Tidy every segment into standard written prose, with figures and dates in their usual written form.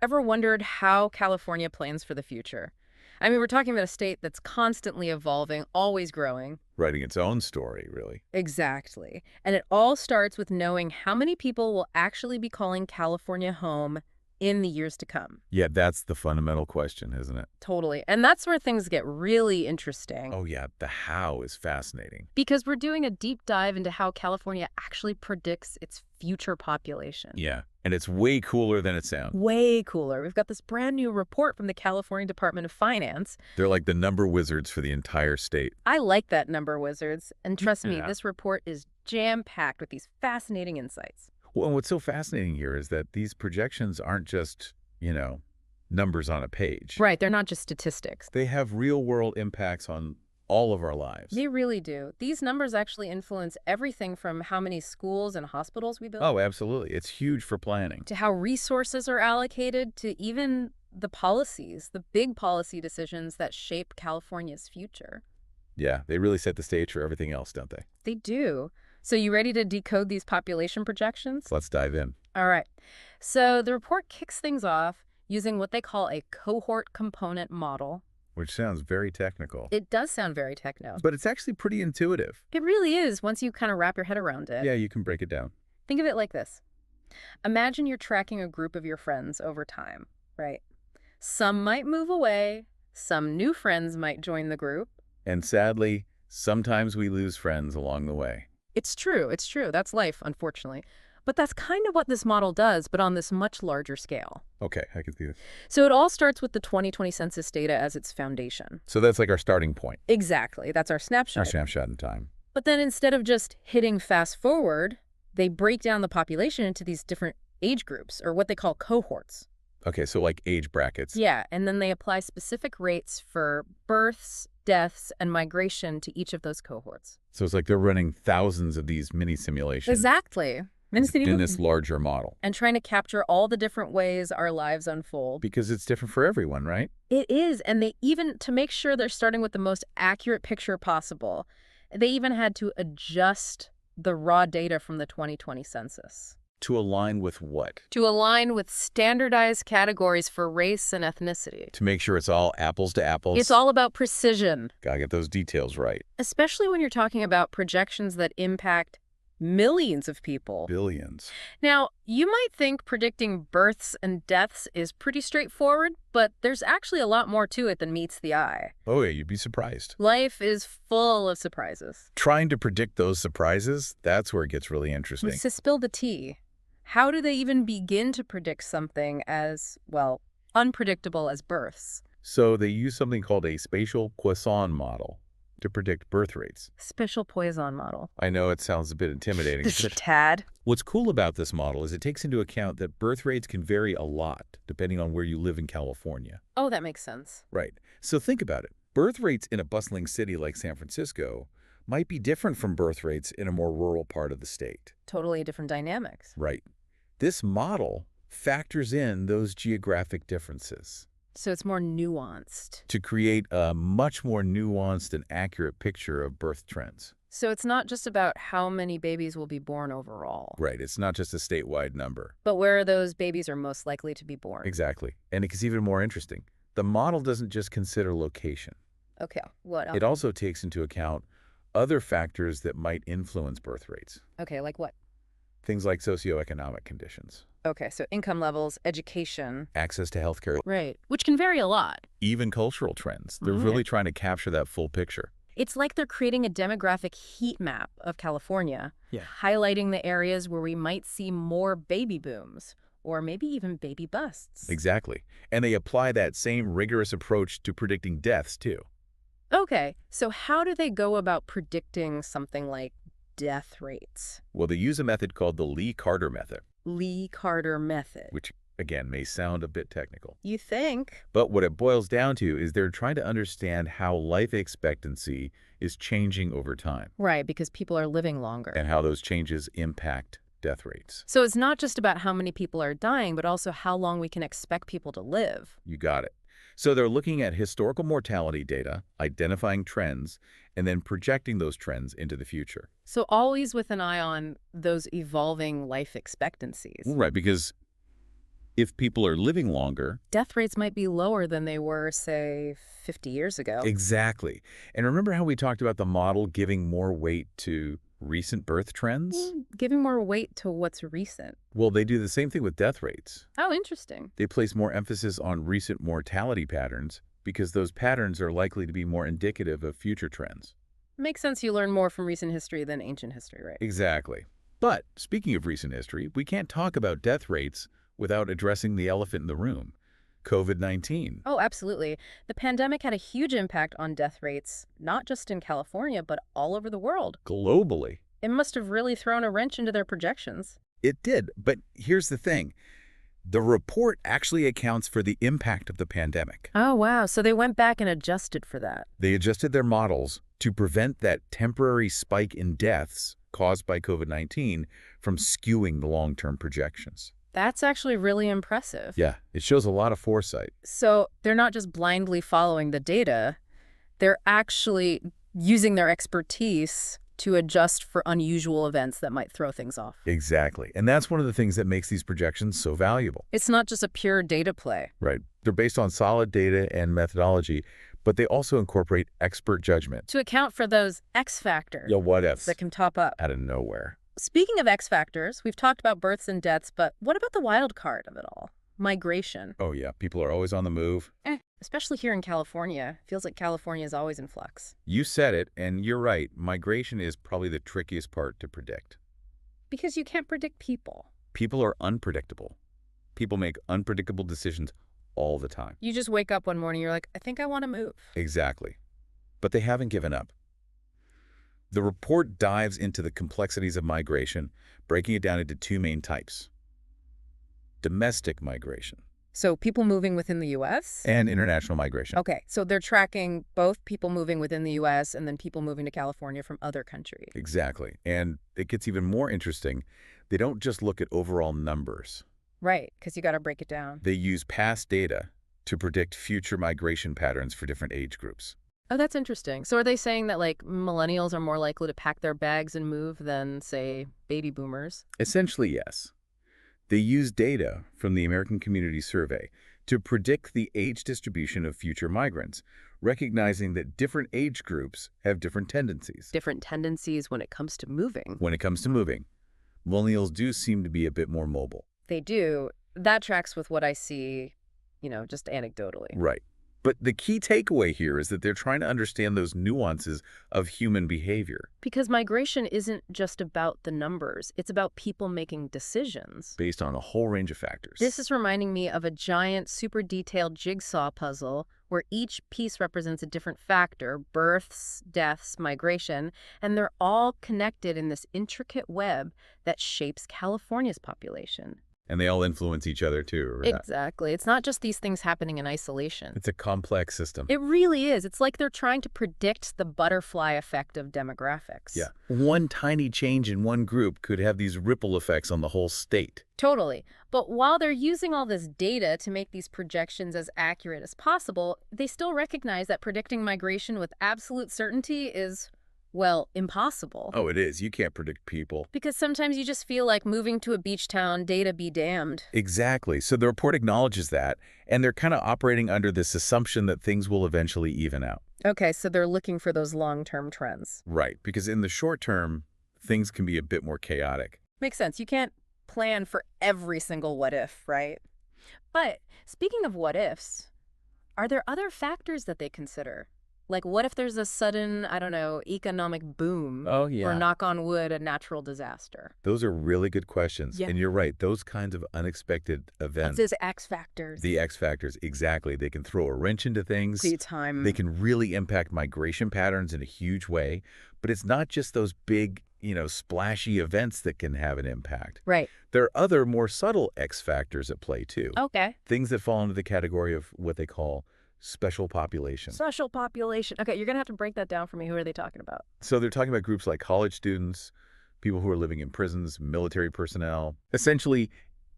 Ever wondered how California plans for the future? I mean, we're talking about a state that's constantly evolving, always growing. Writing its own story, really. Exactly. And it all starts with knowing how many people will actually be calling California home in the years to come. Yeah, that's the fundamental question, isn't it? Totally. And that's where things get really interesting Oh, yeah, the how is fascinating. because we're doing a deep dive into how California actually predicts its future population. Yeah, and it's way cooler than it sounds. Way cooler. We've got this brand new report from the California Department of Finance. They're like the number wizards for the entire state. I like that number, wizards. And trust me, Yeah. this report is jam-packed with these fascinating insights. Well, and what's so fascinating here is that these projections aren't just, numbers on a page. Right, they're not just statistics. They have real-world impacts on all of our lives. They really do. These numbers actually influence everything from how many schools and hospitals we build Oh, absolutely. It's huge for planning. to how resources are allocated to even the policies, the big policy decisions that shape California's future. Yeah, they really set the stage for everything else, don't they? They do. So you ready to decode these population projections? So let's dive in. All right. So the report kicks things off using what they call a cohort component model. Which sounds very technical. It does sound very techno. But it's actually pretty intuitive. It really is once you kind of wrap your head around it. Yeah, you can break it down. Think of it like this. Imagine you're tracking a group of your friends over time, right? Some might move away, some new friends might join the group. And sadly, sometimes we lose friends along the way. It's true, it's true. That's life, unfortunately. But that's kind of what this model does, but on this much larger scale. Okay, I can see this. So it all starts with the 2020 census data as its foundation. So that's like our starting point, Exactly. That's our snapshot. our snapshot in time. But then instead of just hitting fast forward, they break down the population into these different age groups, or what they call cohorts. Okay, so like age brackets. Yeah, and then they apply specific rates for births, deaths, and migration to each of those cohorts. So it's like they're running thousands of these mini simulations Exactly. in this larger model. And trying to capture all the different ways our lives unfold. Because it's different for everyone, right? It is, and they even, to make sure they're starting with the most accurate picture possible, they even had to adjust the raw data from the 2020 census To align with what? to align with standardized categories for race and ethnicity. To make sure it's all apples to apples. It's all about precision, Gotta get those details right. especially when you're talking about projections that impact millions of people. Billions. Now, you might think predicting births and deaths is pretty straightforward, but there's actually a lot more to it than meets the eye. Oh yeah, you'd be surprised. Life is full of surprises. Trying to predict those surprises, that's where it gets really interesting. To spill the tea, how do they even begin to predict something as, well, unpredictable as births? So they use something called a spatial Poisson model to predict birth rates. Special Poisson model. I know it sounds a bit intimidating. Just a tad. What's cool about this model is it takes into account that birth rates can vary a lot depending on where you live in California. Oh, that makes sense. Right. So think about it. Birth rates in a bustling city like San Francisco might be different from birth rates in a more rural part of the state. Totally different dynamics. Right. This model factors in those geographic differences So it's more nuanced. to create a much more nuanced and accurate picture of birth trends. So it's not just about how many babies will be born overall, Right. It's not just a statewide number. but where those babies are most likely to be born. Exactly. And it gets even more interesting. The model doesn't just consider location. Okay, what else? It also takes into account other factors that might influence birth rates. Okay, like what? Things like socioeconomic conditions, Okay, so income levels, education. access to healthcare, Right. Which can vary a lot. even cultural trends. They're Right. really trying to capture that full picture. It's like they're creating a demographic heat map of California, highlighting the areas where we might see more baby booms, or maybe even baby busts. Exactly. And they apply that same rigorous approach to predicting deaths, too. Okay, so how do they go about predicting something like death rates? Well, they use a method called the Lee-Carter method, Lee-Carter method. which, again, may sound a bit technical. You think? But what it boils down to is they're trying to understand how life expectancy is changing over time Right, because people are living longer. and how those changes impact death rates. So it's not just about how many people are dying, but also how long we can expect people to live. You got it. So they're looking at historical mortality data, identifying trends, and then projecting those trends into the future. So always with an eye on those evolving life expectancies. Right, because if people are living longer, death rates might be lower than they were, say, 50 years ago. exactly. And remember how we talked about the model giving more weight to recent birth trends? Giving more weight to what's recent. Well, they do the same thing with death rates. Oh, interesting. They place more emphasis on recent mortality patterns because those patterns are likely to be more indicative of future trends. Makes sense you learn more from recent history than ancient history, right? Exactly. But speaking of recent history, we can't talk about death rates without addressing the elephant in the room, COVID-19. Oh, absolutely. The pandemic had a huge impact on death rates, not just in California, but all over the world. Globally. It must have really thrown a wrench into their projections. It did, but here's the thing. The report actually accounts for the impact of the pandemic. Oh, wow. So they went back and adjusted for that. They adjusted their models to prevent that temporary spike in deaths caused by COVID-19 from skewing the long-term projections. That's actually really impressive. Yeah, it shows a lot of foresight. So they're not just blindly following the data, they're actually using their expertise to adjust for unusual events that might throw things off. Exactly. And that's one of the things that makes these projections so valuable. It's not just a pure data play. Right. They're based on solid data and methodology, but they also incorporate expert judgment. To account for those X factors What ifs that can top up. out of nowhere. Speaking of X factors, we've talked about births and deaths, but what about the wild card of it all? Migration. Oh, yeah. People are always on the move. Especially here in California. Feels like California is always in flux. You said it, and you're right. Migration is probably the trickiest part to predict. Because you can't predict people. People are unpredictable. People make unpredictable decisions all the time. You just wake up one morning, you're like, I think I want to move. Exactly. But they haven't given up. The report dives into the complexities of migration, breaking it down into two main types. Domestic migration. So people moving within the U.S.? And international migration. Okay, so they're tracking both people moving within the U.S. and then people moving to California from other countries. Exactly. And it gets even more interesting. They don't just look at overall numbers. Right, because you got to break it down. They use past data to predict future migration patterns for different age groups. Oh, that's interesting. So are they saying that, like, millennials are more likely to pack their bags and move than, say, baby boomers? Essentially, yes. They use data from the American Community Survey to predict the age distribution of future migrants, recognizing that different age groups have different tendencies. Different tendencies when it comes to moving. When it comes to moving, millennials do seem to be a bit more mobile. They do. That tracks with what I see, just anecdotally. Right. But the key takeaway here is that they're trying to understand those nuances of human behavior. Because migration isn't just about the numbers. It's about people making decisions. Based on a whole range of factors. This is reminding me of a giant, super detailed jigsaw puzzle where each piece represents a different factor: births, deaths, migration, and they're all connected in this intricate web that shapes California's population. And they all influence each other, too. Exactly. It's not just these things happening in isolation. It's a complex system. It really is. It's like they're trying to predict the butterfly effect of demographics. Yeah. One tiny change in one group could have these ripple effects on the whole state. Totally. But while they're using all this data to make these projections as accurate as possible, they still recognize that predicting migration with absolute certainty is, well, impossible. Oh, it is. You can't predict people. Because sometimes you just feel like moving to a beach town, data be damned. Exactly. So the report acknowledges that, and they're kind of operating under this assumption that things will eventually even out. Okay, so they're looking for those long-term trends. Right, because in the short term, things can be a bit more chaotic. Makes sense. You can't plan for every single what if, right? But speaking of what ifs, are there other factors that they consider? Like, what if there's a sudden, economic boom? Oh, yeah. Or, knock on wood, a natural disaster? Those are really good questions. Yeah. And you're right. Those kinds of unexpected events. Those X factors. The X factors, exactly. They can throw a wrench into things. Big time. They can really impact migration patterns in a huge way. But it's not just those big, splashy events that can have an impact. Right. There are other more subtle X factors at play, too. Okay. Things that fall into the category of what they call special population. Special population. Okay, you're going to have to break that down for me. Who are they talking about? So they're talking about groups like college students, people who are living in prisons, military personnel, essentially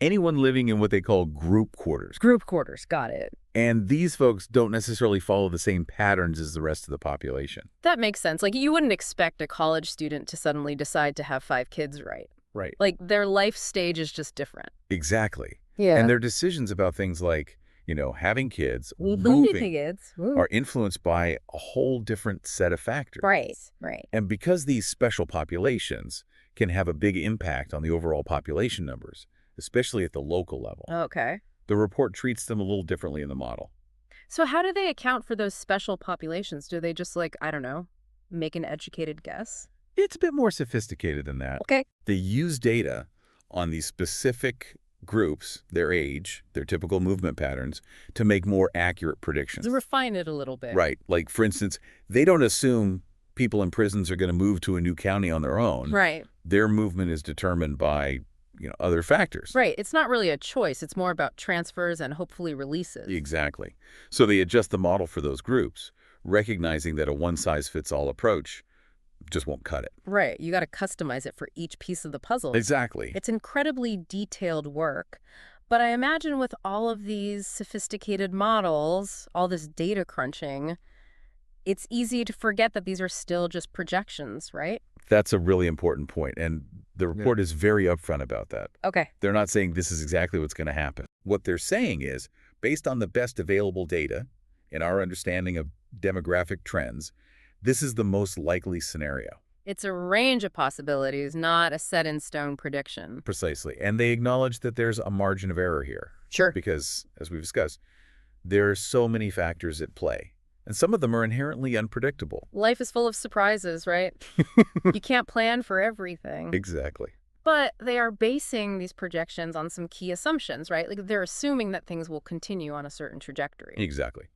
anyone living in what they call group quarters. Group quarters. Got it. And these folks don't necessarily follow the same patterns as the rest of the population. That makes sense. Like, you wouldn't expect a college student to suddenly decide to have 5 kids, right? Right. Like, their life stage is just different. Exactly. Yeah. And their decisions about things like, having kids, Moving moving, kids. Ooh. are influenced by a whole different set of factors. Right. Right. And because these special populations can have a big impact on the overall population numbers, especially at the local level, Okay. the report treats them a little differently in the model. So how do they account for those special populations? Do they just I don't know, make an educated guess? It's a bit more sophisticated than that. Okay. They use data on these specific groups, their age, their typical movement patterns, to make more accurate predictions. To refine it a little bit. Right. Like, for instance, they don't assume people in prisons are going to move to a new county on their own. Right. Their movement is determined by, other factors. Right. It's not really a choice. It's more about transfers and hopefully releases. Exactly. So they adjust the model for those groups, recognizing that a one-size-fits-all approach just won't cut it. Right. You got to customize it for each piece of the puzzle. Exactly. It's incredibly detailed work. But I imagine with all of these sophisticated models, all this data crunching, it's easy to forget that these are still just projections, right? That's a really important point, and the report is very upfront about that. Okay. They're not saying this is exactly what's going to happen. What they're saying is, based on the best available data and our understanding of demographic trends, this is the most likely scenario. It's a range of possibilities, not a set-in-stone prediction. Precisely. And they acknowledge that there's a margin of error here. Sure. Because, as we've discussed, there are so many factors at play, and some of them are inherently unpredictable. Life is full of surprises, right? You can't plan for everything. Exactly. But they are basing these projections on some key assumptions, right? Like they're assuming that things will continue on a certain trajectory. Exactly.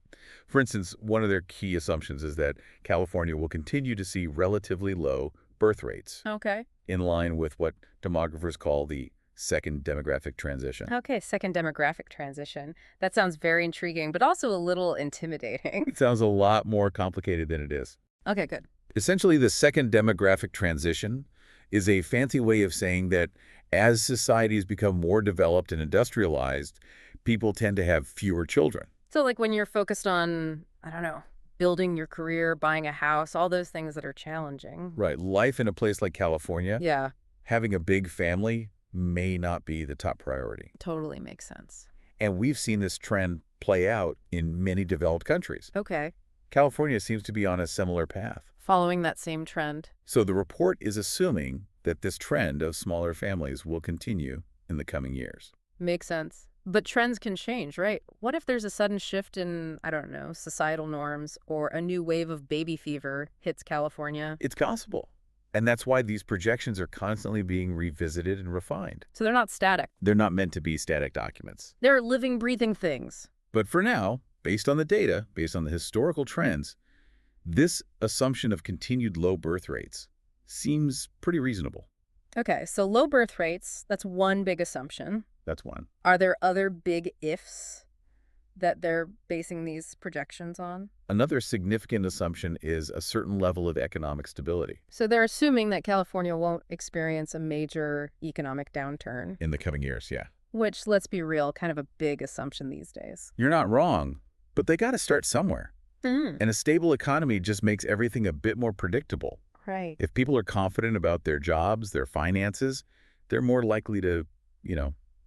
For instance, one of their key assumptions is that California will continue to see relatively low birth rates, Okay. in line with what demographers call the second demographic transition. Okay, second demographic transition. That sounds very intriguing, but also a little intimidating. It sounds a lot more complicated than it is. Okay, good. Essentially, the second demographic transition is a fancy way of saying that as societies become more developed and industrialized, people tend to have fewer children. So like when you're focused on, I don't know, building your career, buying a house, all those things that are challenging. Right. Life in a place like California, Yeah, having a big family may not be the top priority. totally makes sense. And we've seen this trend play out in many developed countries. Okay, California seems to be on a similar path. following that same trend. So the report is assuming that this trend of smaller families will continue in the coming years. Makes sense. But trends can change, right? What if there's a sudden shift in, I don't know, societal norms or a new wave of baby fever hits California? It's possible. And that's why these projections are constantly being revisited and refined. So they're not static. They're not meant to be static documents. They're living, breathing things. But for now, based on the data, based on the historical trends, this assumption of continued low birth rates seems pretty reasonable. Okay, so low birth rates, that's one big assumption. That's one. Are there other big ifs that they're basing these projections on? Another significant assumption is a certain level of economic stability So they're assuming that California won't experience a major economic downturn, in the coming years, yeah. which, let's be real, kind of a big assumption these days. You're not wrong, but they got to start somewhere. And a stable economy just makes everything a bit more predictable. Right. If people are confident about their jobs, their finances, they're more likely to,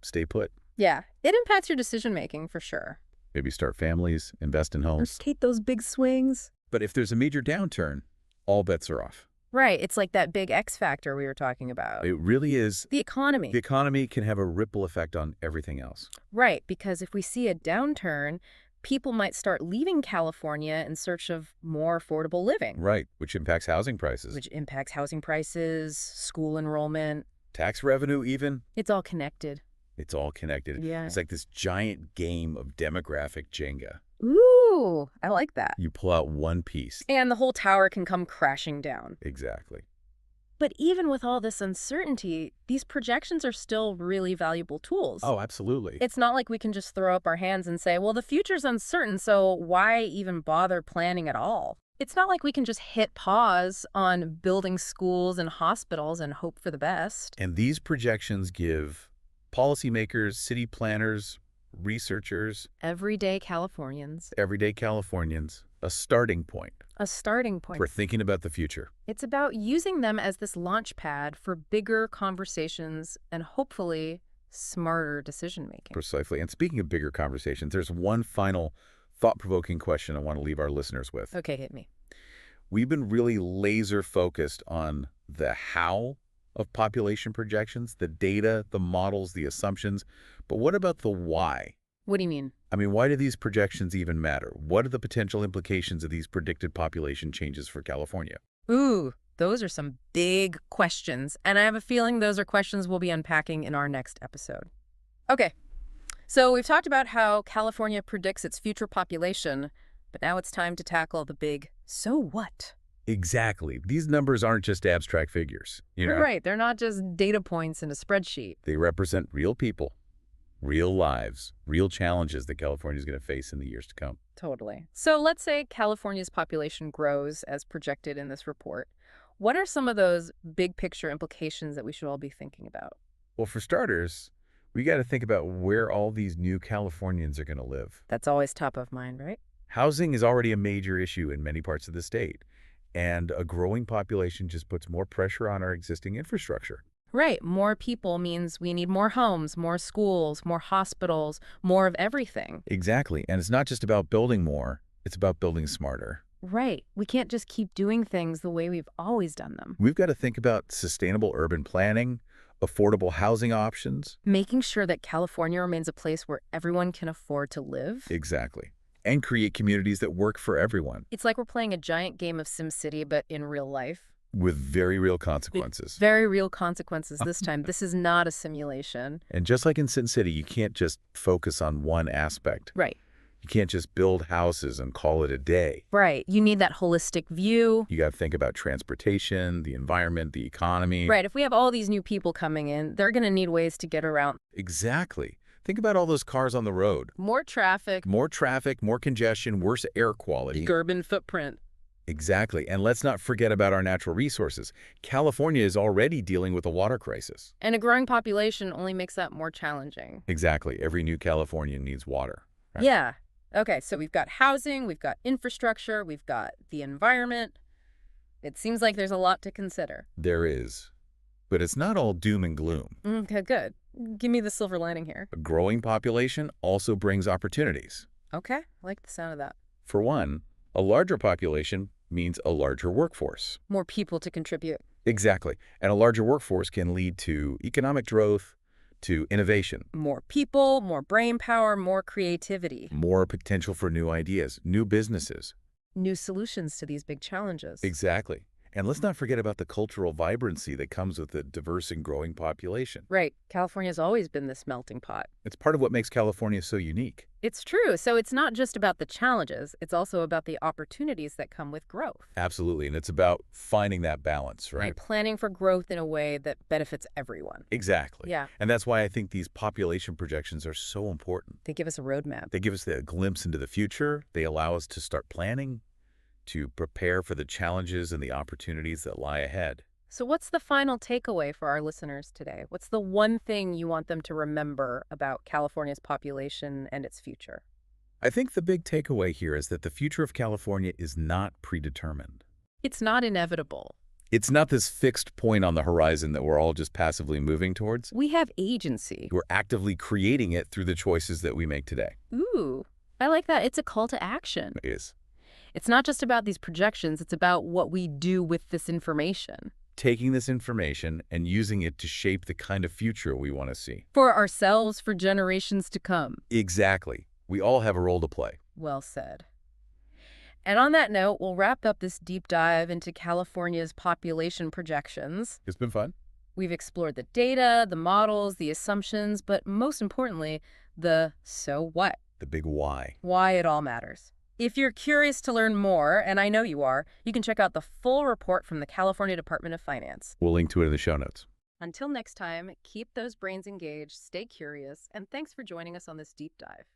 stay put. Yeah, it impacts your decision-making for sure. Maybe start families, invest in homes. Take those big swings. But if there's a major downturn, all bets are off. Right, it's like that big X factor we were talking about. It really is. The economy. The economy can have a ripple effect on everything else. Right, because if we see a downturn, people might start leaving California in search of more affordable living. Right, which impacts housing prices. Which impacts housing prices, school enrollment. Tax revenue even. It's all connected. It's all connected. Yeah. It's like this giant game of demographic Jenga. Ooh, I like that. You pull out one piece. And the whole tower can come crashing down. Exactly. But even with all this uncertainty, these projections are still really valuable tools. Oh, absolutely. It's not like we can just throw up our hands and say, well, the future's uncertain, so why even bother planning at all? It's not like we can just hit pause on building schools and hospitals and hope for the best. And these projections give policymakers, city planners, researchers, Everyday Californians. everyday Californians, a starting point A starting point. for thinking about the future. It's about using them as this launch pad for bigger conversations and hopefully smarter decision-making. Precisely. And speaking of bigger conversations, there's one final thought-provoking question I want to leave our listeners with. Okay, hit me. We've been really laser-focused on the how of population projections, the data, the models, the assumptions. But what about the why? What do you mean? I mean, why do these projections even matter? What are the potential implications of these predicted population changes for California? Ooh, those are some big questions, and I have a feeling those are questions we'll be unpacking in our next episode. Okay, so we've talked about how California predicts its future population, but now it's time to tackle the big so what? Exactly. These numbers aren't just abstract figures, you know? Right, they're not just data points in a spreadsheet. They represent real people, real lives, real challenges that California is going to face in the years to come. Totally. So let's say California's population grows as projected in this report. What are some of those big picture implications that we should all be thinking about? Well, for starters, we got to think about where all these new Californians are going to live. That's always top of mind, right? Housing is already a major issue in many parts of the state, and a growing population just puts more pressure on our existing infrastructure. Right. More people means we need more homes, more schools, more hospitals, more of everything. Exactly. And it's not just about building more, it's about building smarter. Right. We can't just keep doing things the way we've always done them. We've got to think about sustainable urban planning, affordable housing options. Making sure that California remains a place where everyone can afford to live. Exactly. And create communities that work for everyone. It's like we're playing a giant game of SimCity, but in real life. With very real consequences. Very real consequences this time. This is not a simulation. And just like in Sin City, you can't just focus on one aspect. Right. You can't just build houses and call it a day. Right. You need that holistic view. You got to think about transportation, the environment, the economy. Right. If we have all these new people coming in, they're going to need ways to get around. Exactly. Think about all those cars on the road. More traffic. More traffic, more congestion, worse air quality. Urban footprint. Exactly. And let's not forget about our natural resources. California is already dealing with a water crisis. And a growing population only makes that more challenging. Exactly. Every new Californian needs water. Right? Yeah. Okay, so we've got housing, we've got infrastructure, we've got the environment. It seems like there's a lot to consider. There is. But it's not all doom and gloom. Okay, good. Give me the silver lining here. A growing population also brings opportunities. Okay, I like the sound of that. For one, a larger population means a larger workforce. More people to contribute. Exactly. And a larger workforce can lead to economic growth, to innovation. More people, more brain power, more creativity. More potential for new ideas, new businesses. New solutions to these big challenges. Exactly. And let's not forget about the cultural vibrancy that comes with a diverse and growing population. Right. California's always been this melting pot. It's part of what makes California so unique. It's true. So it's not just about the challenges. It's also about the opportunities that come with growth. Absolutely. And it's about finding that balance, right? And planning for growth in a way that benefits everyone. Exactly. Yeah. And that's why I think these population projections are so important. They give us a roadmap. They give us a glimpse into the future. They allow us to start planning, to prepare for the challenges and the opportunities that lie ahead. So what's the final takeaway for our listeners today? What's the one thing you want them to remember about California's population and its future? I think the big takeaway here is that the future of California is not predetermined. It's not inevitable. It's not this fixed point on the horizon that we're all just passively moving towards. We have agency. We're actively creating it through the choices that we make today. Ooh, I like that. It's a call to action. It is. It's not just about these projections. It's about what we do with this information. Taking this information and using it to shape the kind of future we want to see. For ourselves, for generations to come. Exactly. We all have a role to play. Well said. And on that note, we'll wrap up this deep dive into California's population projections. It's been fun. We've explored the data, the models, the assumptions, but most importantly, the so what? The big why. Why it all matters. If you're curious to learn more, and I know you are, you can check out the full report from the California Department of Finance. We'll link to it in the show notes. Until next time, keep those brains engaged, stay curious, and thanks for joining us on this deep dive.